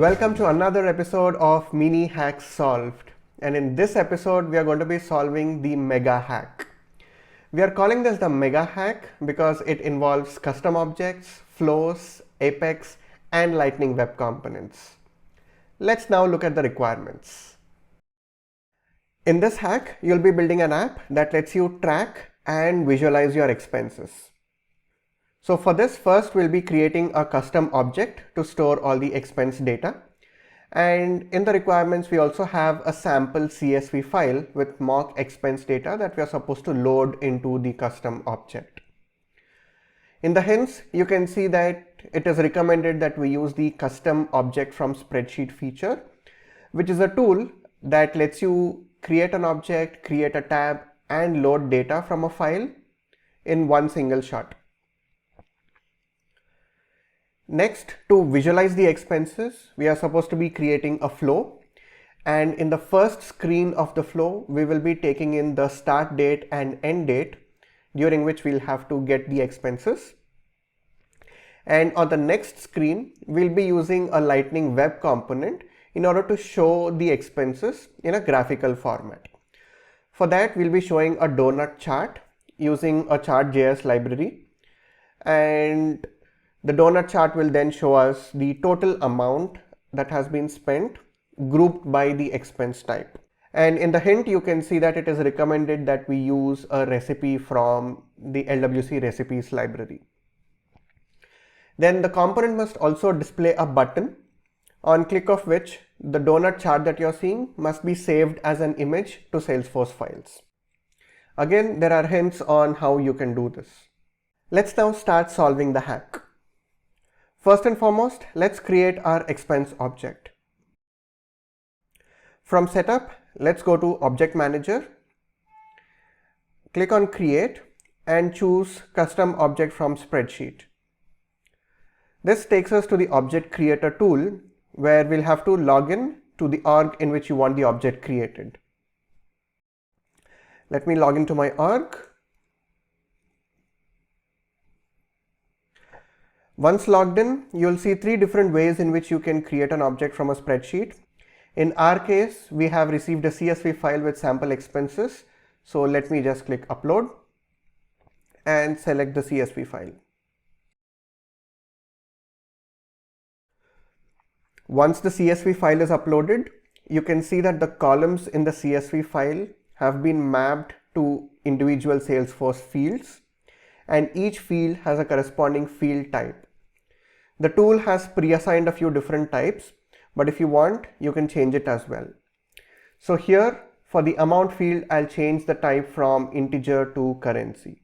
Welcome to another episode of Mini Hacks Solved. And in this episode, we are going to be solving the mega hack. We are calling this the mega hack because it involves custom objects, flows, Apex, and Lightning Web Components. Let's now look at the requirements. In this hack, you'll be building an app that lets you track and visualize your expenses. So for this, first we'll be creating a custom object to store all the expense data. And in the requirements, we also have a sample CSV file with mock expense data that we are supposed to load into the custom object. In the hints, you can see that it is recommended that we use the custom object from Spreadsheet feature, which is a tool that lets you create an object, create a tab, and load data from a file in one single shot. Next, to visualize the expenses, we are supposed to be creating a flow, and in the first screen of the flow, we will be taking in the start date and end date during which we'll have to get the expenses. And on the next screen, we'll be using a Lightning Web Component in order to show the expenses in a graphical format. For that, we'll be showing a donut chart using a Chart.js library, and the donut chart will then show us the total amount that has been spent grouped by the expense type. And in the hint, you can see that it is recommended that we use a recipe from the LWC Recipes library. Then the component must also display a button on click of which the donut chart that you're seeing must be saved as an image to Salesforce files. Again, there are hints on how you can do this. Let's now start solving the hack. First and foremost, let's create our expense object. From setup, let's go to Object Manager, click on Create and choose Custom Object from Spreadsheet. This takes us to the Object Creator tool where we'll have to log in to the org in which you want the object created. Let me log into my org. Once logged in, you'll see three different ways in which you can create an object from a spreadsheet. In our case, we have received a CSV file with sample expenses. So let me just click Upload and select the CSV file. Once the CSV file is uploaded, you can see that the columns in the CSV file have been mapped to individual Salesforce fields, and each field has a corresponding field type. The tool has pre-assigned a few different types, but if you want, you can change it as well. So here, for the amount field, I'll change the type from integer to currency.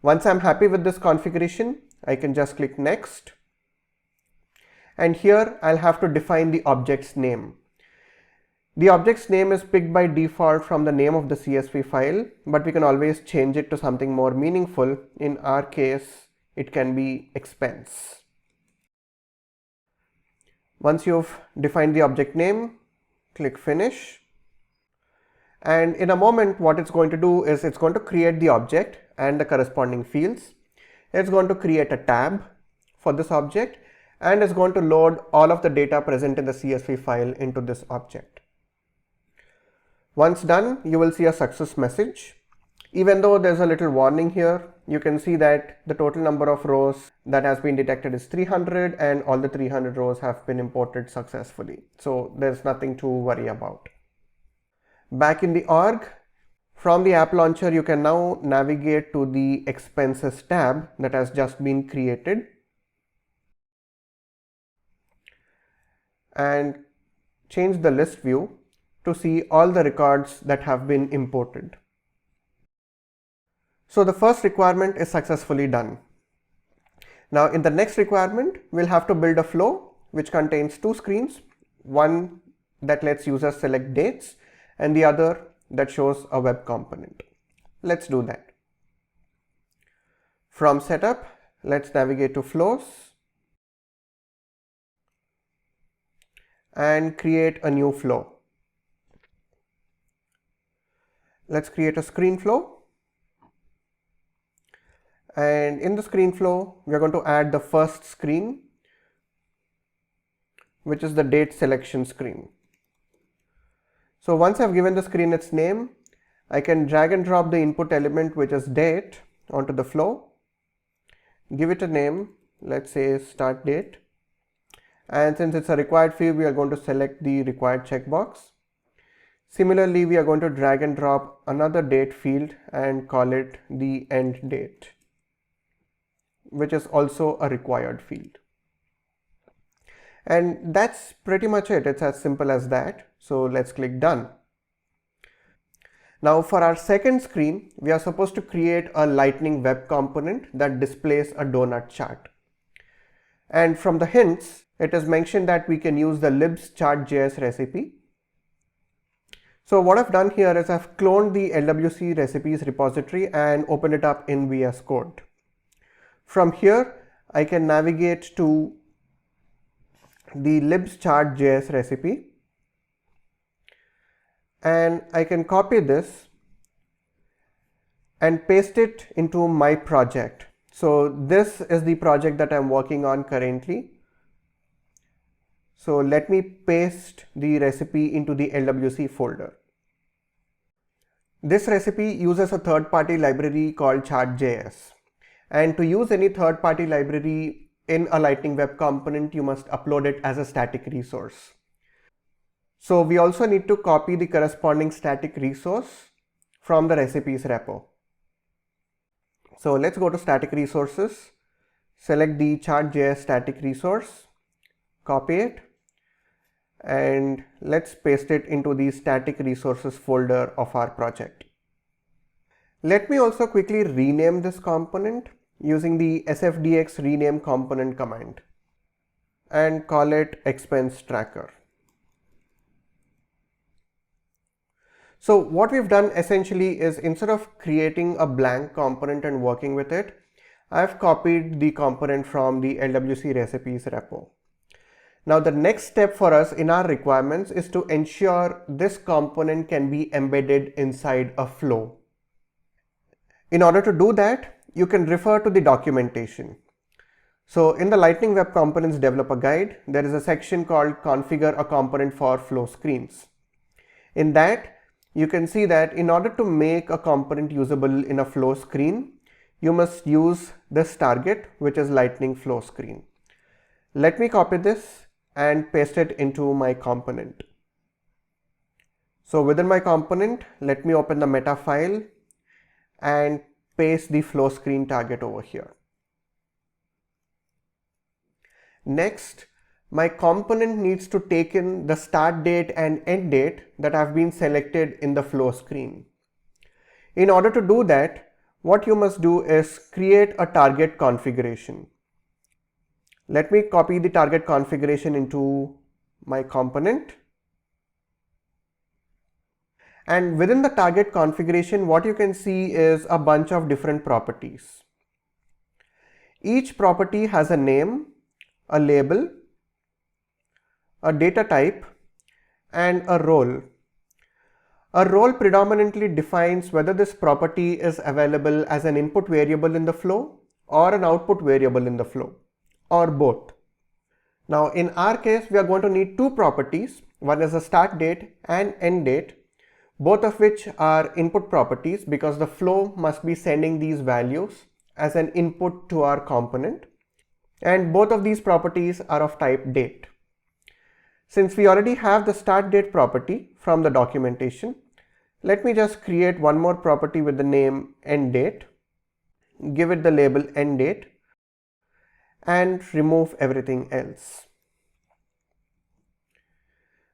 Once I'm happy with this configuration, I can just click Next. And here, I'll have to define the object's name. The object's name is picked by default from the name of the CSV file, but we can always change it to something more meaningful. In our case, it can be expense. Once you've defined the object name, click Finish. And in a moment, what it's going to do is it's going to create the object and the corresponding fields. It's going to create a tab for this object, and it's going to load all of the data present in the CSV file into this object. Once done, you will see a success message. Even though there's a little warning here, you can see that the total number of rows that has been detected is 300 and all the 300 rows have been imported successfully. So there's nothing to worry about. Back in the org, from the app launcher, you can now navigate to the expenses tab that has just been created and change the list view to see all the records that have been imported. So the first requirement is successfully done. Now in the next requirement, we'll have to build a flow which contains two screens, one that lets users select dates and the other that shows a web component. Let's do that. From setup, let's navigate to flows and create a new flow. Let's create a screen flow. And in the screen flow, we are going to add the first screen which is the date selection screen. So once I've given the screen its name, I can drag and drop the input element, which is date, onto the flow, give it a name, let's say start date, and since it's a required field, we are going to select the required checkbox. Similarly, we are going to drag and drop another date field and call it the end date, which is also a required field. And that's pretty much it. It's as simple as that. So let's click done. Now for our second screen, we are supposed to create a Lightning web component that displays a donut chart. And from the hints, it is mentioned that we can use the libs Chart.js recipe. So what I've done here is I've cloned the LWC Recipes repository and opened it up in VS Code. From here, I can navigate to the libs Chart.js recipe, and I can copy this and paste it into my project. So this is the project that I'm working on currently. So let me paste the recipe into the LWC folder. This recipe uses a third-party library called Chart.js. And to use any third-party library in a Lightning web component, you must upload it as a static resource. So we also need to copy the corresponding static resource from the recipes repo. So let's go to static resources, select the Chart.js static resource, copy it, and let's paste it into the static resources folder of our project. Let me also quickly rename this component using the sfdx rename component command and call it expense tracker. So what we've done essentially is, instead of creating a blank component and working with it, I've copied the component from the LWC recipes repo. Now the next step for us in our requirements is to ensure this component can be embedded inside a flow. In order to do that, you can refer to the documentation. So in the Lightning Web Components Developer Guide, there is a section called Configure a Component for Flow Screens. In that, you can see that in order to make a component usable in a flow screen, you must use this target, which is Lightning Flow Screen. Let me copy this and paste it into my component. So within my component, let me open the meta file and paste the flow screen target over here. Next, my component needs to take in the start date and end date that have been selected in the flow screen. In order to do that, what you must do is create a target configuration. Let me copy the target configuration into my component. And within the target configuration, what you can see is a bunch of different properties. Each property has a name, a label, a data type, and a role. A role predominantly defines whether this property is available as an input variable in the flow or an output variable in the flow, or both. Now in our case, we are going to need two properties. One is a start date and end date, both of which are input properties because the flow must be sending these values as an input to our component, and both of these properties are of type date. Since we already have the start date property from the documentation, let me just create one more property with the name end date, give it the label end date, and remove everything else.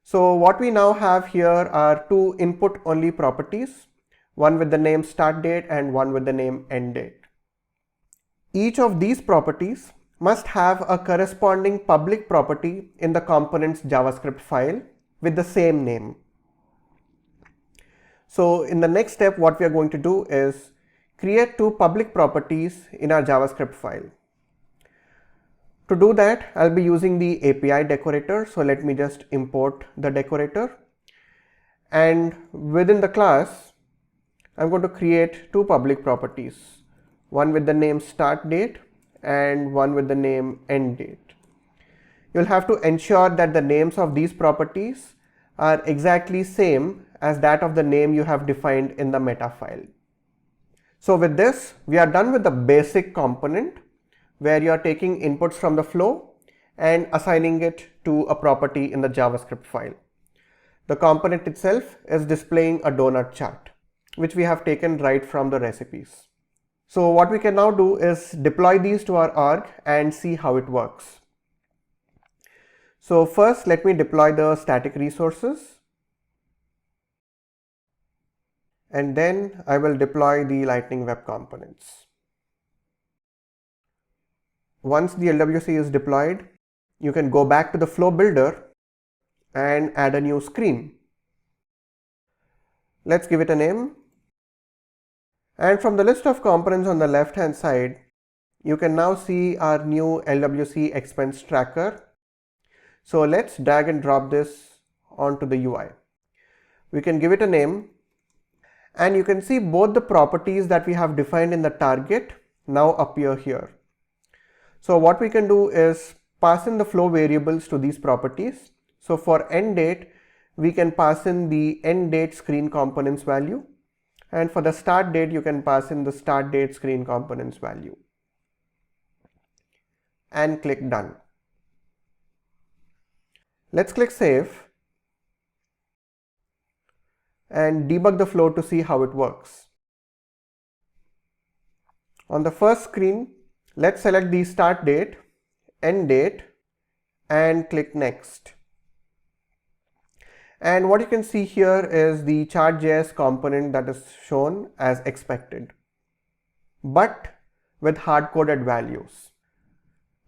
So what we now have here are two input only properties, one with the name start date and one with the name end date. Each of these properties must have a corresponding public property in the component's JavaScript file with the same name. So in the next step, what we are going to do is create two public properties in our JavaScript file. To do that, I'll be using the API decorator. So let me just import the decorator. And within the class, I'm going to create two public properties, one with the name start date and one with the name end date. you'll have to ensure that the names of these properties are exactly same as that of the name you have defined in the meta file. So with this, we are done with the basic component where you are taking inputs from the flow and assigning it to a property in the JavaScript file. The component itself is displaying a donut chart, which we have taken right from the recipes. So what we can now do is deploy these to our org and see how it works. So first, let me deploy the static resources, and then I will deploy the Lightning Web Components. Once the LWC is deployed, you can go back to the flow builder and add a new screen. Let's give it a name. And from the list of components on the left hand side, you can now see our new LWC expense tracker. So let's drag and drop this onto the UI. We can give it a name, and you can see both the properties that we have defined in the target now appear here. So what we can do is pass in the flow variables to these properties. So for end date, we can pass in the end date screen components value, and for the start date, you can pass in the start date screen components value, and click done. Let's click save and debug the flow to see how it works. On the first screen, let's select the start date, end date, and click next. And what you can see here is the Chart.js component that is shown as expected, but with hard-coded values.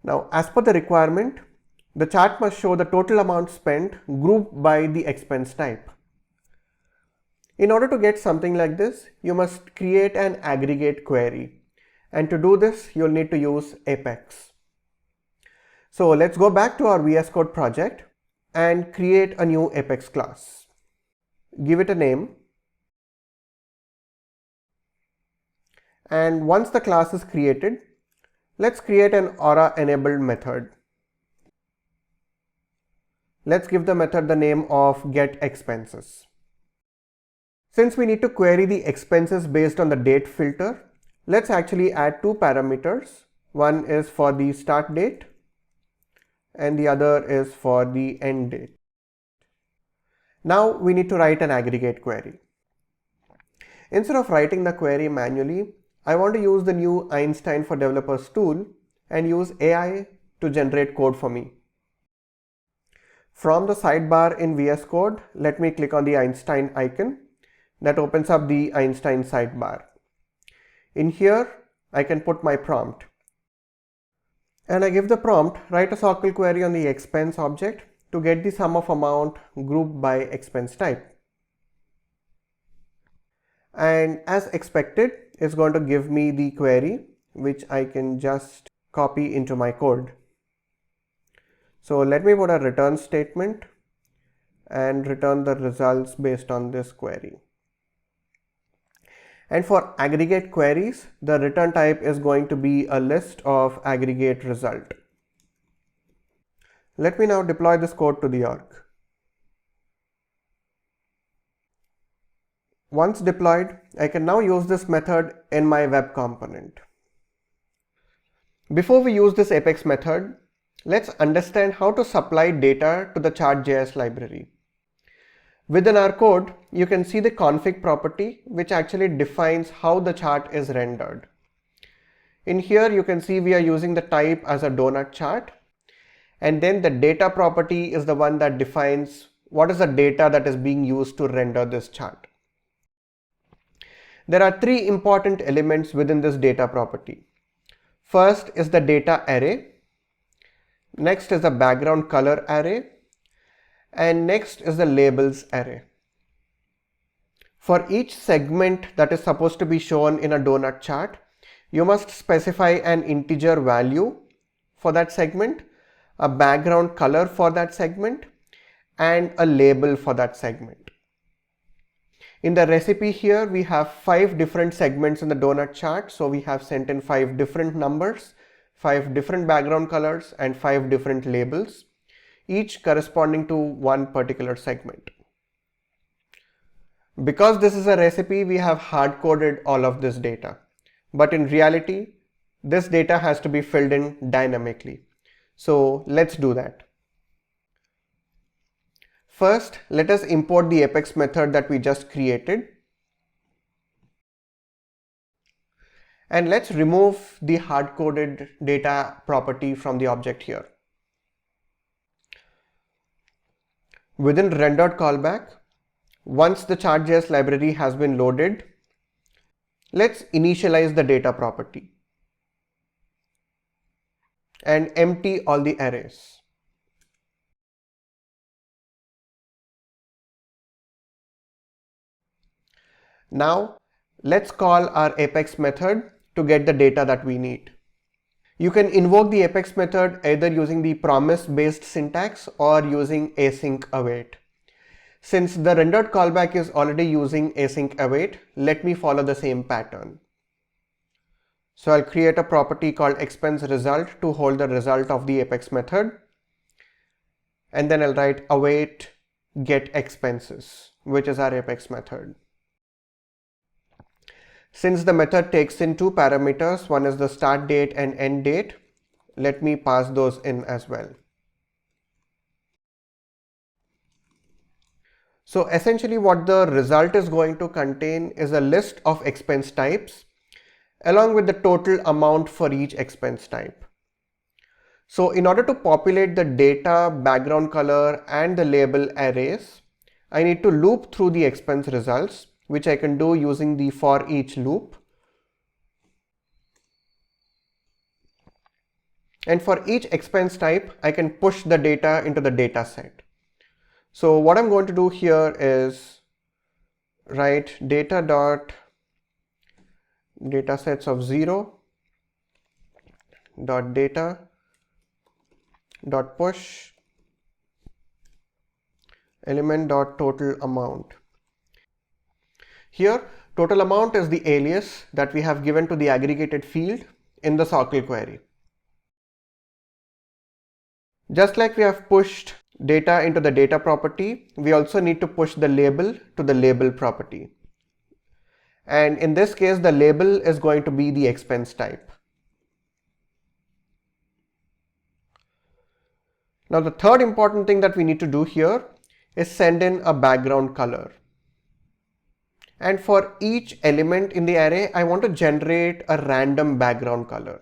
Now, as per the requirement, the chart must show the total amount spent grouped by the expense type. In order to get something like this, you must create an aggregate query. And to do this, you'll need to use Apex. So let's go back to our VS Code project and create a new Apex class. Give it a name. And once the class is created, let's create an Aura enabled method. Let's give the method the name of getExpenses. Since we need to query the expenses based on the date filter, let's actually add two parameters. One is for the start date and the other is for the end date. Now we need to write an aggregate query. Instead of writing the query manually, I want to use the new Einstein for Developers tool and use AI to generate code for me. From the sidebar in VS Code, let me click on the Einstein icon. That opens up the Einstein sidebar. In here, I can put my prompt. And I give the prompt, write a SOQL query on the expense object to get the sum of amount grouped by expense type. And as expected, it's going to give me the query, which I can just copy into my code. So let me put a return statement and return the results based on this query. And for aggregate queries, the return type is going to be a list of aggregate result. Let me now deploy this code to the org. Once deployed, I can now use this method in my web component. Before we use this Apex method, let's understand how to supply data to the Chart.js library. Within our code, you can see the config property, which actually defines how the chart is rendered. In here, you can see we are using the type as a donut chart, and then the data property is the one that defines what is the data that is being used to render this chart. There are three important elements within this data property. First is the data array, next is the background color array, and next is the labels array. For each segment that is supposed to be shown in a donut chart, you must specify an integer value for that segment, a background color for that segment, and a label for that segment. In the recipe here, we have 5 different segments in the donut chart. So we have sent in 5 different numbers, 5 different background colors, and 5 different labels. each corresponding to one particular segment. Because this is a recipe, we have hard-coded all of this data. But in reality, this data has to be filled in dynamically. So let's do that. First, let us import the Apex method that we just created. And let's remove the hard-coded data property from the object here. Within run.callback, once the Chart.js library has been loaded, let's initialize the data property and empty all the arrays. Now, let's call our Apex method to get the data that we need. You can invoke the Apex method either using the promise-based syntax or using async await. Since the rendered callback is already using async await, let me follow the same pattern. So I'll create a property called expense result to hold the result of the Apex method. And then I'll write await get expenses, which is our Apex method. Since the method takes in two parameters, one is the start date and end date, let me pass those in as well. So essentially what the result is going to contain is a list of expense types along with the total amount for each expense type. So in order to populate the data, background color and the label arrays, I need to loop through the expense results, which I can do using the for each loop. And for each expense type, I can push the data into the data set. So what I'm going to do here is write datasets of 0 dot data dot push element dot total amount. Here, total amount is the alias that we have given to the aggregated field in the SOQL query. Just like we have pushed data into the data property, we also need to push the label to the label property. And in this case, the label is going to be the expense type. Now, the third important thing that we need to do here is send in a background color. And for each element in the array, I want to generate a random background color.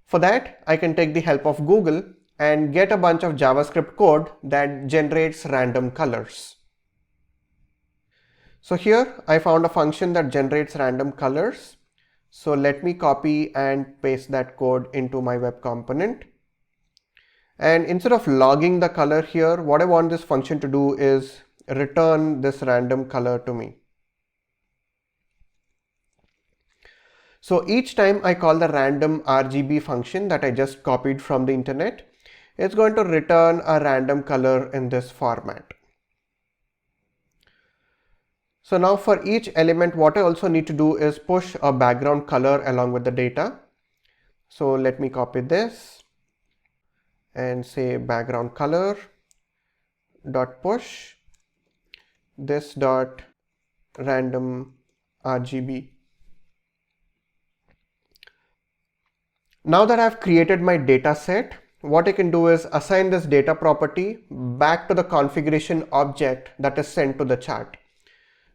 For that, I can take the help of Google and get a bunch of JavaScript code that generates random colors. So here I found a function that generates random colors. So let me copy and paste that code into my web component. And instead of logging the color here, what I want this function to do is return this random color to me. So each time I call the random RGB function that I just copied from the internet, it's going to return a random color in this format. So now for each element, what I also need to do is push a background color along with the data. So let me copy this and say background color dot push this dot random RGB. Now that I've created my data set, what I can do is assign this data property back to the configuration object that is sent to the chart.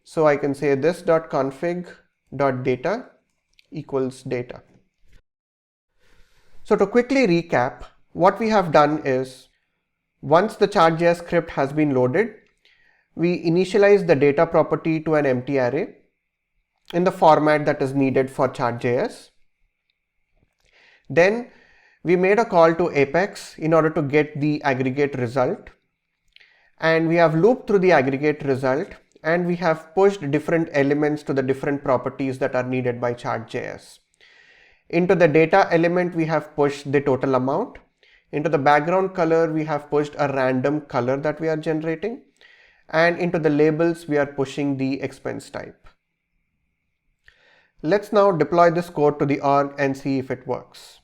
So I can say this.config.data equals data. So to quickly recap, what we have done is once the Chart.js script has been loaded, we initialize the data property to an empty array in the format that is needed for Chart.js. Then we made a call to Apex in order to get the aggregate result, and we have looped through the aggregate result, and we have pushed different elements to the different properties that are needed by Chart.js. Into the data element, we have pushed the total amount. Into the background color, we have pushed a random color that we are generating. And into the labels, we are pushing the expense type. Let's now deploy this code to the org and see if it works.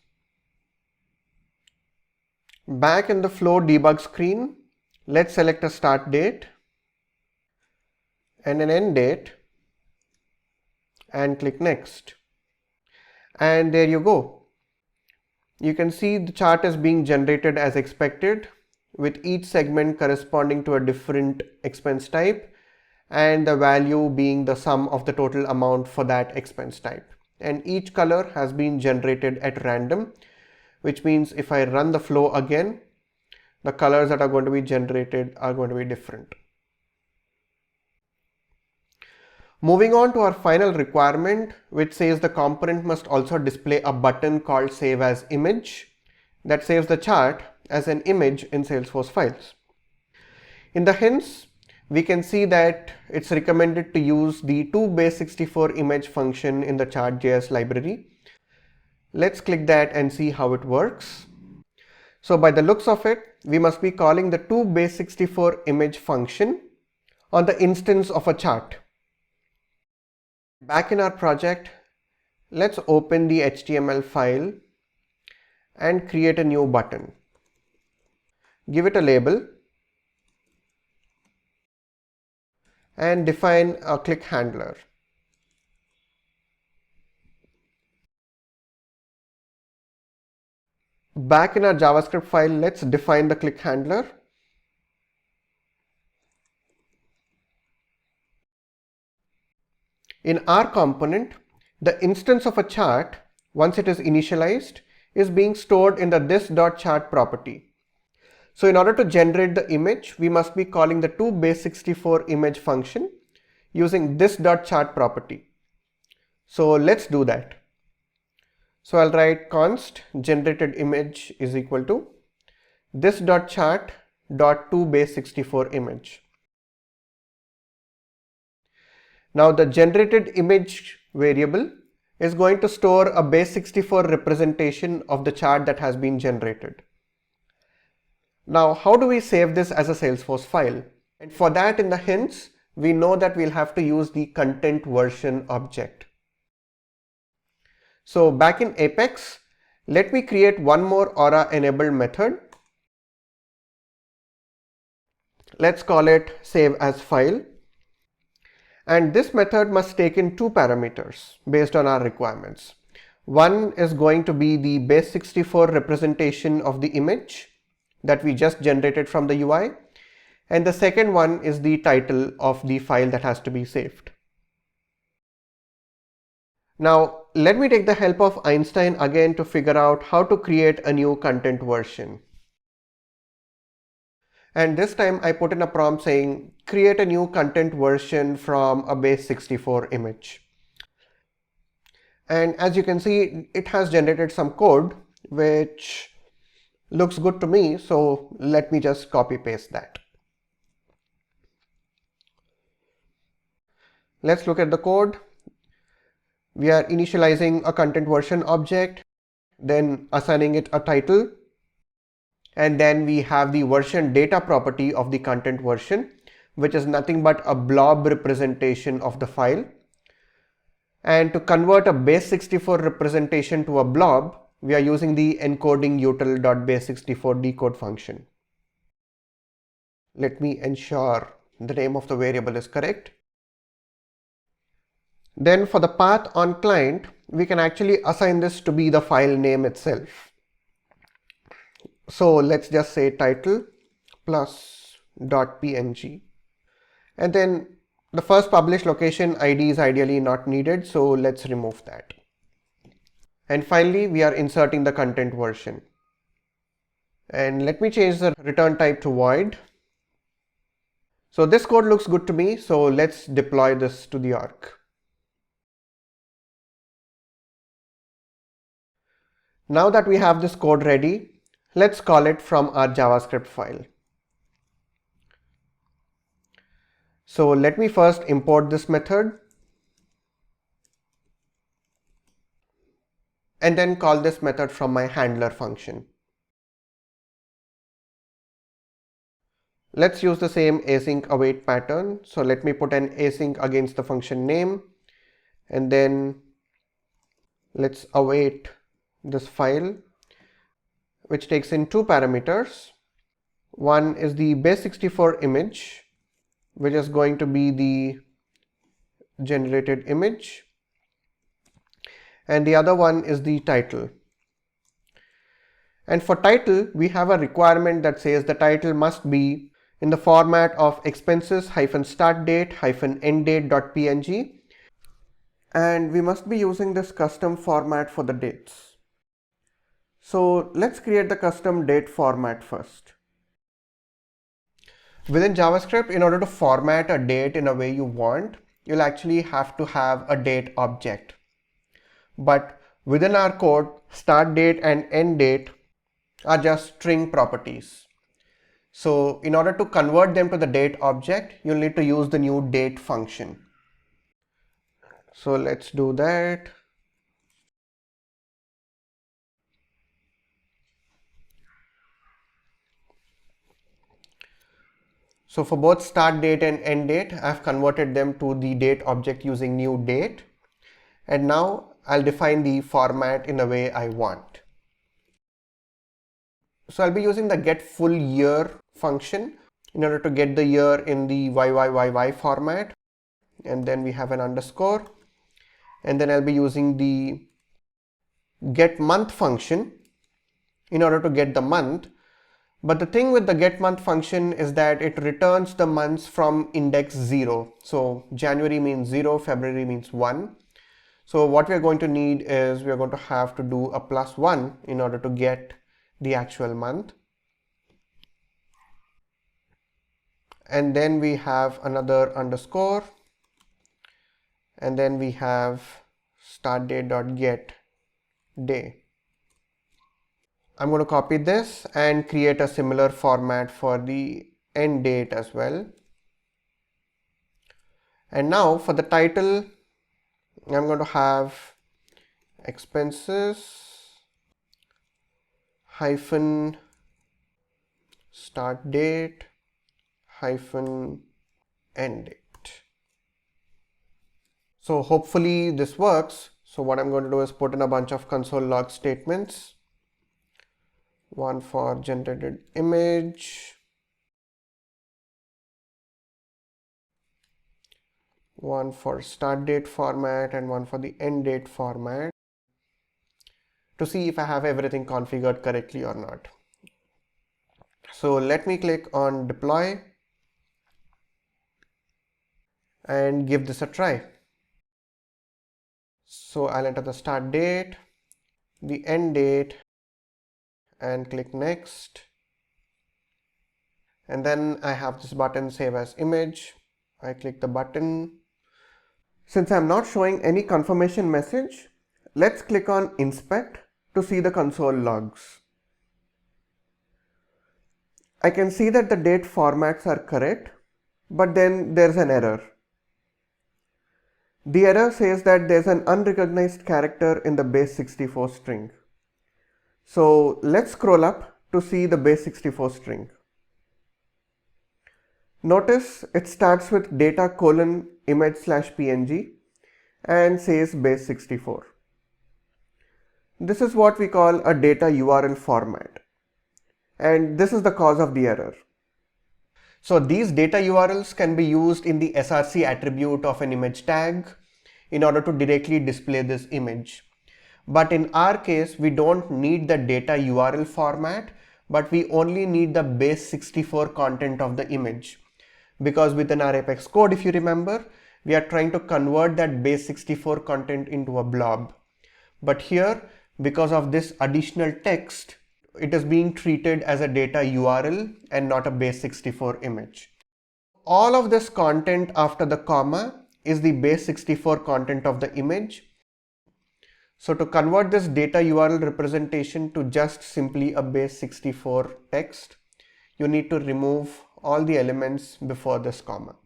Back in the flow debug screen, Let's select a start date and an end date and click next. And there you go. You can see the chart is being generated as expected, with each segment corresponding to a different expense type and the value being the sum of the total amount for that expense type. And each color has been generated at random, which means if I run the flow again, the colors that are going to be generated are going to be different. Moving on to our final requirement, which says the component must also display a button called Save as Image that saves the chart as an image in Salesforce files. In the hints, we can see that it's recommended to use the toBase64 image function in the Chart.js library. Let's click that and see how it works. So by the looks of it, we must be calling the toBase64 image function on the instance of a chart. Back in our project, let's open the HTML file and create a new button. Give it a label and define a click handler. Back in our JavaScript file, let's define the click handler. In our component, the instance of a chart, once it is initialized, is being stored in the this.chart property. So in order to generate the image, we must be calling the toBase64 image function using this.chart property. So let's do that. So I'll write const generated image is equal to this.chart.toBase64 image. Now the generated image variable is going to store a base64 representation of the chart that has been generated. Now how do we save this as a Salesforce file? And for that, in the hints, we know that we'll have to use the ContentVersion object. So back in Apex, let me create one more Aura enabled method. Let's call it save as file. And this method must take in two parameters based on our requirements. One is going to be the base64 representation of the image that we just generated from the UI. And the second one is the title of the file that has to be saved. Now, let me take the help of Einstein again to figure out how to create a new content version. And this time I put in a prompt saying, create a new content version from a base64 image. And as you can see, it has generated some code, which looks good to me. So let me just copy paste that. Let's look at the code. We are initializing a content version object, then assigning it a title. And then we have the version data property of the content version, which is nothing but a blob representation of the file. And to convert a base64 representation to a blob, we are using the encoding util.base64 decode function. Let me ensure the name of the variable is correct. Then for the path on client, we can actually assign this to be the file name itself. So let's just say title plus .png. And then the first published location ID is ideally not needed, so let's remove that. And finally, we are inserting the content version. And let me change the return type to void. So this code looks good to me, so let's deploy this to the org. Now that we have this code ready, let's call it from our JavaScript file. So let me first import this method and then call this method from my handler function. Let's use the same async await pattern. So let me put an async against the function name, and then let's await this file, which takes in two parameters. One is the base64 image, which is going to be the generated image, and the other one is the title. And for title, we have a requirement that says the title must be in the format of expenses-startdate-enddate.png, and we must be using this custom format for the dates. So let's create the custom date format first. Within JavaScript, in order to format a date in a way you want, you'll actually have to have a date object. But within our code, start date and end date are just string properties. So in order to convert them to the date object, you'll need to use the new date function. So let's do that. So for both start date and end date, I've converted them to the date object using new date. And now I'll define the format in the way I want. So I'll be using the get full year function in order to get the year in the YYYY format. And then we have an underscore. And then I'll be using the get month function in order to get the month. But the thing with the get month function is that it returns the months from index 0. So January means 0, February means 1. So what we're going to need is we're going to have to do a +1 in order to get the actual month. And then we have another underscore. And then we have startDate.get day. I'm going to copy this and create a similar format for the end date as well. And now for the title, I'm going to have expenses hyphen start date hyphen end date. So hopefully this works. So what I'm going to do is put in a bunch of console log statements. One for generated image, one for start date format, and one for the end date format to see if I have everything configured correctly or not. So let me click on deploy and give this a try. So I'll enter the start date, the end date, and click next. And then I have this button save as image. I click the button. Since I'm not showing any confirmation message, let's click on inspect to see the console logs. I can see that the date formats are correct, but then there's an error. The error says that there's an unrecognized character in the base64 string. So let's scroll up to see the base64 string. Notice it starts with data:image/png and says base64. This is what we call a data URL format, and this is the cause of the error. So these data URLs can be used in the src attribute of an image tag in order to directly display this image. But in our case, we don't need the data URL format, but we only need the base64 content of the image. Because within our Apex code, if you remember, we are trying to convert that base64 content into a blob. But here, because of this additional text, it is being treated as a data URL and not a base64 image. All of this content after the comma is the base64 content of the image. So to convert this data URL representation to just simply a base64 text, you need to remove all the elements before this comma.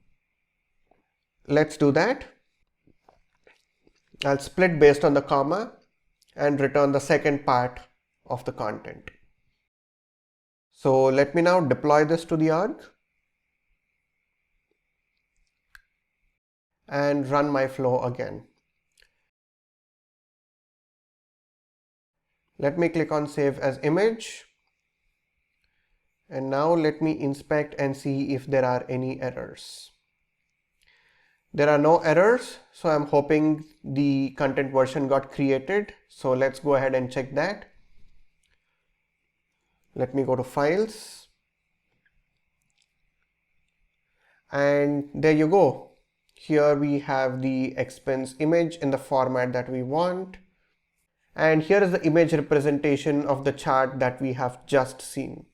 Let's do that. I'll split based on the comma and return the second part of the content. So let me now deploy this to the org and run my flow again. Let me click on save as image And now let me inspect and see if there are any errors. There are no errors, so I'm hoping the content version got created. So let's go ahead and check that. Let me go to Files. And there you go. Here we have the expense image in the format that we want. And here is the image representation of the chart that we have just seen.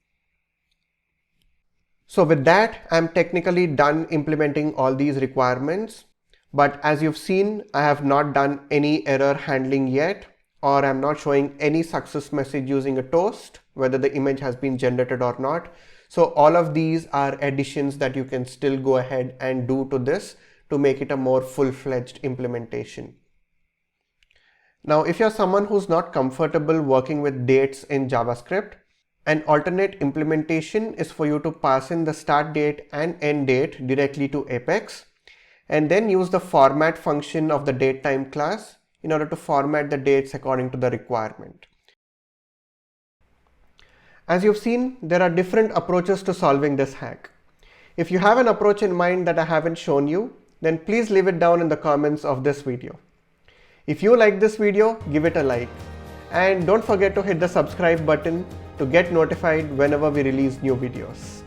So with that, I'm technically done implementing all these requirements. But as you've seen, I have not done any error handling yet, or I'm not showing any success message using a toast, whether the image has been generated or not. So all of these are additions that you can still go ahead and do to this to make it a more full-fledged implementation. Now, if you're someone who's not comfortable working with dates in JavaScript, an alternate implementation is for you to pass in the start date and end date directly to Apex, and then use the format function of the datetime class in order to format the dates according to the requirement. As you've seen, there are different approaches to solving this hack. If you have an approach in mind that I haven't shown you, then please leave it down in the comments of this video. If you like this video, give it a like. And don't forget to hit the subscribe button to get notified whenever we release new videos.